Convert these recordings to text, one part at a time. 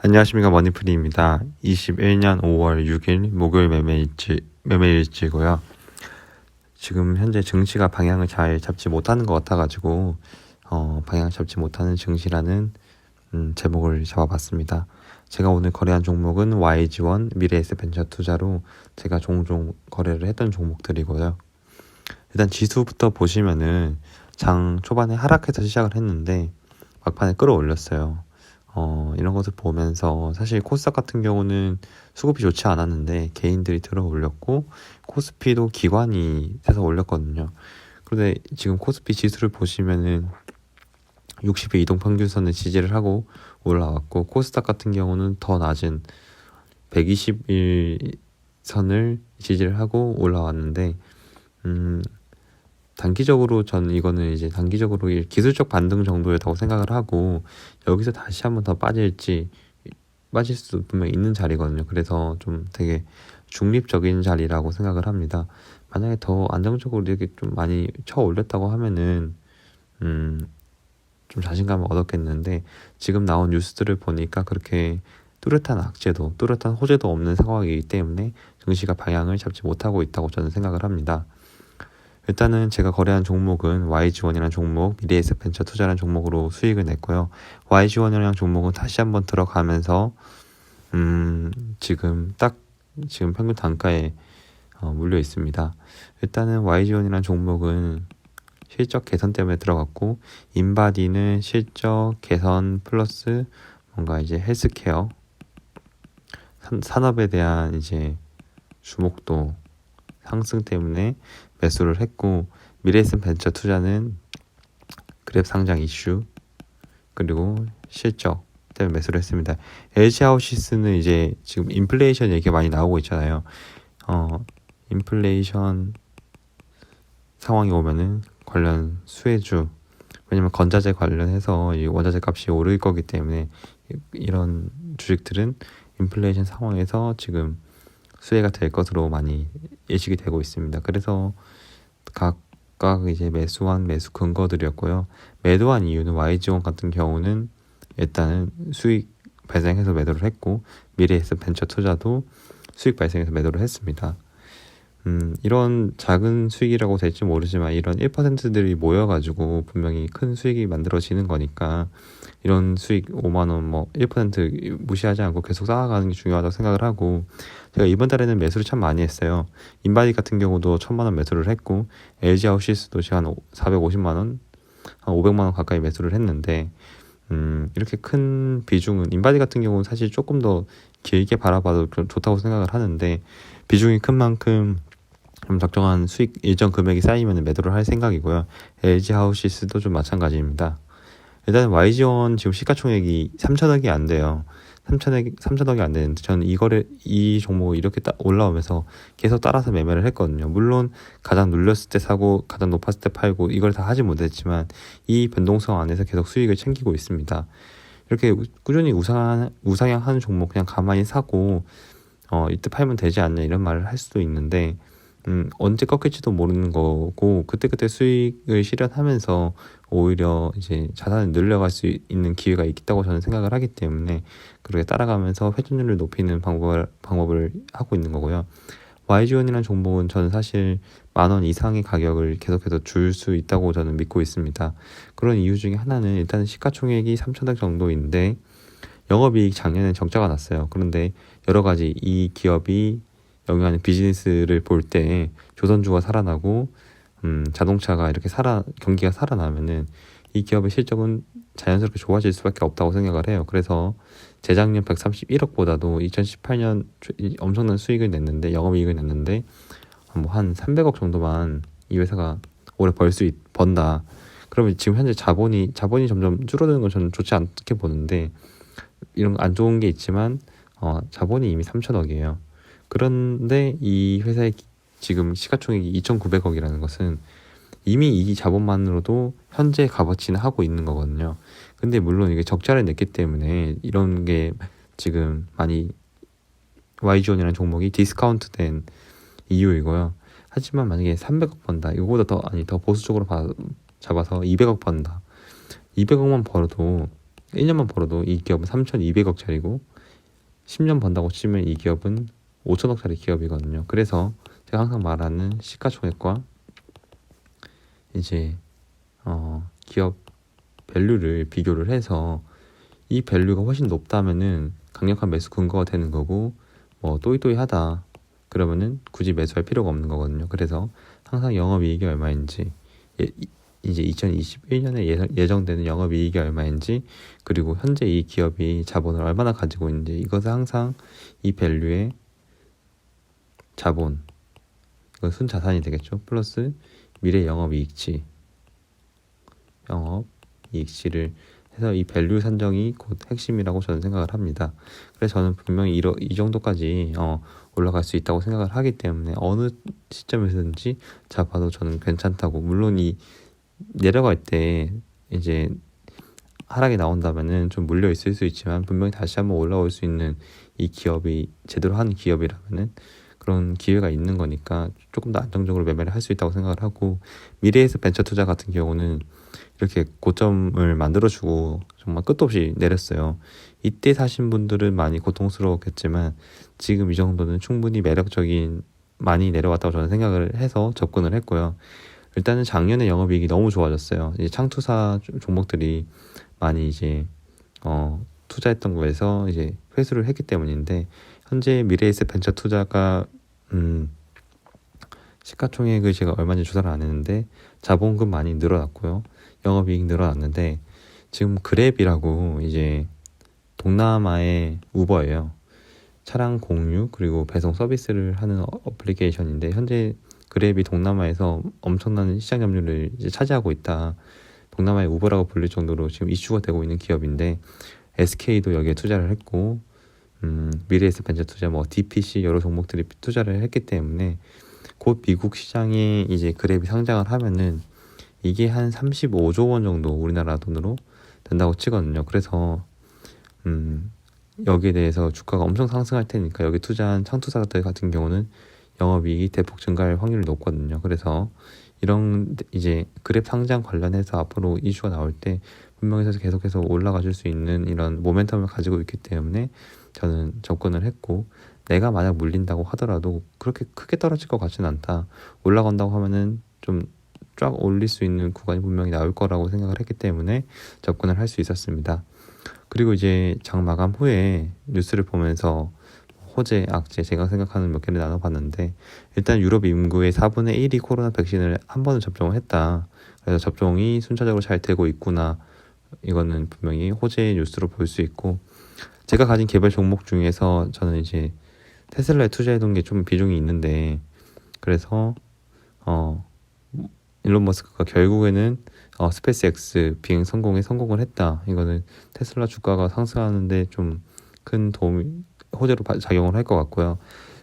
안녕하십니까, 머니프리입니다. 21년 5월 6일 목요일 매매일지고요. 지금 현재 증시가 방향을 잘 잡지 못하는 것 같아가지고 방향을 잡지 못하는 증시라는 제목을 잡아봤습니다. 제가 오늘 거래한 종목은 YG1, 미래에셋벤처 투자로 제가 종종 거래를 했던 종목들이고요. 일단 지수부터 보시면은 장 초반에 하락해서 시작을 했는데 막판에 끌어올렸어요. 이런 것을 보면서 사실 코스닥 같은 경우는 수급이 좋지 않았는데 개인들이 들어 올렸고 코스피도 기관이 돼서 올렸거든요. 그런데 지금 코스피 지수를 보시면은 60의 이동평균선을 지지를 하고 올라왔고 코스닥 같은 경우는 더 낮은 120일 선을 지지를 하고 올라왔는데 단기적으로 저는 이거는 이제 단기적으로 기술적 반등 정도였다고 생각을 하고 여기서 다시 한번 더 빠질 수도 분명히 있는 자리거든요. 그래서 좀 되게 중립적인 자리라고 생각을 합니다. 만약에 더 안정적으로 이렇게 좀 많이 쳐 올렸다고 하면은 좀 자신감을 얻었겠는데 지금 나온 뉴스들을 보니까 그렇게 뚜렷한 호재도 없는 상황이기 때문에 증시가 방향을 잡지 못하고 있다고 저는 생각을 합니다. 일단은 제가 거래한 종목은 YG1이라는 종목, 미래에셋벤처 투자라는 종목으로 수익을 냈고요. YG1이라는 종목은 다시 한번 들어가면서 지금 평균 단가에 물려 있습니다. 일단은 YG1이라는 종목은 실적 개선 때문에 들어갔고 인바디는 실적 개선 플러스 뭔가 이제 헬스케어 산업에 대한 이제 주목도 상승 때문에 매수를 했고 미래에셋벤처 투자는 그랩 상장 이슈 그리고 실적 때문에 매수를 했습니다. LG하우시스는 이제 지금 인플레이션 얘기가 많이 나오고 있잖아요. 인플레이션 상황이 오면은 관련 수혜주 왜냐면 건자재 관련해서 이 원자재 값이 오를 거기 때문에 이런 주식들은 인플레이션 상황에서 지금 수혜가 될 것으로 많이 예측이 되고 있습니다. 그래서 각각 이제 매수한 매수 근거들이었고요. 매도한 이유는 YG1 같은 경우는 일단은 수익 발생해서 매도를 했고 미래에셋벤처 투자도 수익 발생해서 매도를 했습니다. 이런 작은 수익이라고 될지 모르지만 이런 1%들이 모여가지고 분명히 큰 수익이 만들어지는 거니까 이런 수익 5만원 뭐 1% 무시하지 않고 계속 쌓아가는 게 중요하다고 생각을 하고 제가 이번 달에는 매수를 참 많이 했어요. 인바디 같은 경우도 1000만원 매수를 했고 LG하우시스도 제가 한 450만원 한 500만원 가까이 매수를 했는데 이렇게 큰 비중은 인바디 같은 경우는 사실 조금 더 길게 바라봐도 좀 좋다고 생각을 하는데 비중이 큰 만큼 좀 적정한 수익 일정 금액이 쌓이면 매도를 할 생각이고요. LG하우시스도 좀 마찬가지입니다. 일단 YG1 지금 시가총액이 3천억이 안 돼요. 3천억이 안 되는데 저는 이 종목을 이렇게 딱 올라오면서 계속 따라서 매매를 했거든요. 물론 가장 눌렸을 때 사고 가장 높았을 때 팔고 이걸 다 하지 못했지만 이 변동성 안에서 계속 수익을 챙기고 있습니다. 이렇게 꾸준히 우상향하는 종목 그냥 가만히 사고 이때 팔면 되지 않냐 이런 말을 할 수도 있는데 언제 꺾일지도 모르는 거고 그때그때 수익을 실현하면서 오히려 이제 자산을 늘려갈 수 있는 기회가 있다고 저는 생각을 하기 때문에 그렇게 따라가면서 회전율을 높이는 방법을 하고 있는 거고요. YG1이라는 종목은 저는 사실 10,000원 이상의 가격을 계속해서 줄 수 있다고 저는 믿고 있습니다. 그런 이유 중에 하나는 일단 시가총액이 3천억 정도인데 영업이익 작년에 적자가 났어요. 그런데 여러 가지 이 기업이 영위하는 비즈니스를 볼 때 조선주가 살아나고 자동차가 이렇게 경기가 살아나면은 이 기업의 실적은 자연스럽게 좋아질 수밖에 없다고 생각을 해요. 그래서 재작년 131억보다도 2018년 엄청난 수익을 냈는데 영업이익을 냈는데 뭐 한 300억 정도만 이 회사가 올해 번다. 그러면 지금 현재 자본이 점점 줄어드는 건 저는 좋지 않게 보는데 이런 안 좋은 게 있지만 자본이 이미 3천억이에요. 그런데 이 회사의 지금 시가총액이 2,900억이라는 것은 이미 이 자본만으로도 현재 값어치는 하고 있는 거거든요. 근데 물론 이게 적자를 냈기 때문에 이런 게 지금 많이 YG1이라는 종목이 디스카운트된 이유이고요. 하지만 만약에 300억 번다. 이거보다 더 보수적으로 잡아서 200억 번다. 200억만 벌어도 1년만 벌어도 이 기업은 3,200억짜리고 10년 번다고 치면 이 기업은 5천억짜리 기업이거든요. 그래서 제가 항상 말하는 시가총액과 이제 기업 밸류를 비교를 해서 이 밸류가 훨씬 높다면은 강력한 매수 근거가 되는 거고, 뭐 또이또이하다 그러면은 굳이 매수할 필요가 없는 거거든요. 그래서 항상 영업이익이 얼마인지, 이제 2021년에 예정되는 영업이익이 얼마인지, 그리고 현재 이 기업이 자본을 얼마나 가지고 있는지, 이것을 항상 이 밸류의 자본, 이건 순자산이 되겠죠. 플러스 미래 영업이익치를 해서 이 밸류 산정이 곧 핵심이라고 저는 생각을 합니다. 그래서 저는 분명히 이 정도까지 올라갈 수 있다고 생각을 하기 때문에 어느 시점에서든지 잡아도 저는 괜찮다고. 물론 이 내려갈 때 이제 하락이 나온다면은 좀 물려 있을 수 있지만, 분명히 다시 한번 올라올 수 있는 이 기업이 제대로 하는 기업이라면은 그런 기회가 있는 거니까 조금 더 안정적으로 매매를 할 수 있다고 생각을 하고, 미래에셋 벤처 투자 같은 경우는 이렇게 고점을 만들어주고 정말 끝도 없이 내렸어요. 이때 사신 분들은 많이 고통스러웠겠지만 지금 이 정도는 충분히 매력적인, 많이 내려왔다고 저는 생각을 해서 접근을 했고요. 일단은 작년에 영업이익이 너무 좋아졌어요. 이제 창투사 종목들이 많이 이제 투자했던 거에서 이제 회수를 했기 때문인데, 현재 미래에셋 벤처 투자가 시가총액을 제가 얼마인지 조사를 안 했는데 자본금 많이 늘어났고요. 영업이익 늘어났는데, 지금 그랩이라고 이제 동남아의 우버예요. 차량 공유 그리고 배송 서비스를 하는 어플리케이션인데, 현재 그랩이 동남아에서 엄청난 시장 점유율을 이제 차지하고 있다. 동남아의 우버라고 불릴 정도로 지금 이슈가 되고 있는 기업인데, SK도 여기에 투자를 했고, 미래에셋 벤처 투자, 뭐 DPC 여러 종목들이 투자를 했기 때문에 곧 미국 시장에 이제 그랩이 상장을 하면은 이게 한 35조 원 정도 우리나라 돈으로 된다고 치거든요. 그래서 여기에 대해서 주가가 엄청 상승할 테니까 여기 투자한 창투사들 같은 경우는 영업이익이 대폭 증가할 확률이 높거든요. 그래서 이런 이제 그랩 상장 관련해서 앞으로 이슈가 나올 때 분명히 계속해서 올라가 줄 수 있는 이런 모멘텀을 가지고 있기 때문에 저는 접근을 했고, 내가 만약 물린다고 하더라도 그렇게 크게 떨어질 것 같지는 않다. 올라간다고 하면은 좀 쫙 올릴 수 있는 구간이 분명히 나올 거라고 생각을 했기 때문에 접근을 할 수 있었습니다. 그리고 이제 장 마감 후에 뉴스를 보면서 호재, 악재 제가 생각하는 몇 개를 나눠봤는데, 일단 유럽 인구의 4분의 1이 코로나 백신을 한 번은 접종을 했다. 그래서 접종이 순차적으로 잘 되고 있구나. 이거는 분명히 호재의 뉴스로 볼 수 있고, 제가 가진 개별 종목 중에서 저는 이제 테슬라에 투자해둔 게 좀 비중이 있는데, 그래서 일론 머스크가 결국에는 스페이스 X 비행 성공을 했다. 이거는 테슬라 주가가 상승하는데 좀 큰 호재로 작용을 할 것 같고요.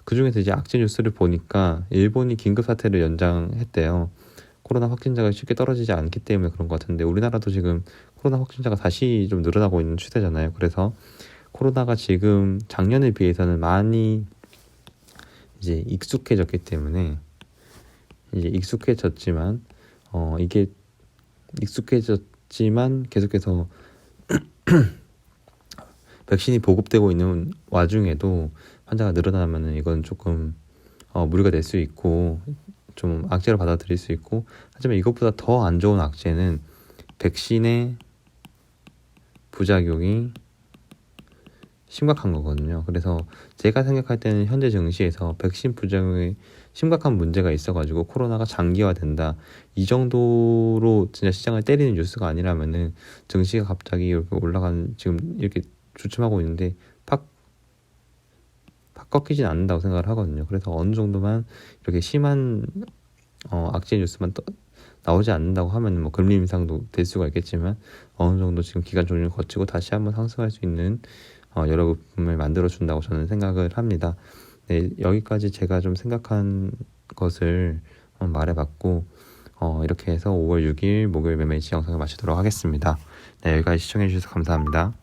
그 중에서 이제 악재 뉴스를 보니까 일본이 긴급 사태를 연장했대요. 코로나 확진자가 쉽게 떨어지지 않기 때문에 그런 것 같은데, 우리나라도 지금 코로나 확진자가 다시 좀 늘어나고 있는 추세잖아요. 그래서 코로나가 지금 작년에 비해서는 많이 이제 익숙해졌기 때문에, 이제 익숙해졌지만 이게 익숙해졌지만 계속해서 백신이 보급되고 있는 와중에도 환자가 늘어나면은 이건 조금 무리가 될 수 있고 좀 악재로 받아들일 수 있고, 하지만 이것보다 더 안 좋은 악재는 백신의 부작용이 심각한 거거든요. 그래서 제가 생각할 때는 현재 증시에서 백신 부작용에 심각한 문제가 있어가지고 코로나가 장기화된다, 이 정도로 진짜 시장을 때리는 뉴스가 아니라면은 증시가 갑자기 이렇게 올라가는, 지금 이렇게 주춤하고 있는데 팍 꺾이진 않는다고 생각을 하거든요. 그래서 어느 정도만 이렇게 심한 악재 뉴스만 나오지 않는다고 하면 뭐 금리 인상도 될 수가 있겠지만, 어느 정도 지금 기간 종료를 거치고 다시 한번 상승할 수 있는 여러 부분을 만들어 준다고 저는 생각을 합니다. 네, 여기까지 제가 좀 생각한 것을 말해봤고, 이렇게 해서 5월 6일 목요일 매매일치 영상을 마치도록 하겠습니다. 네, 여기까지 시청해주셔서 감사합니다.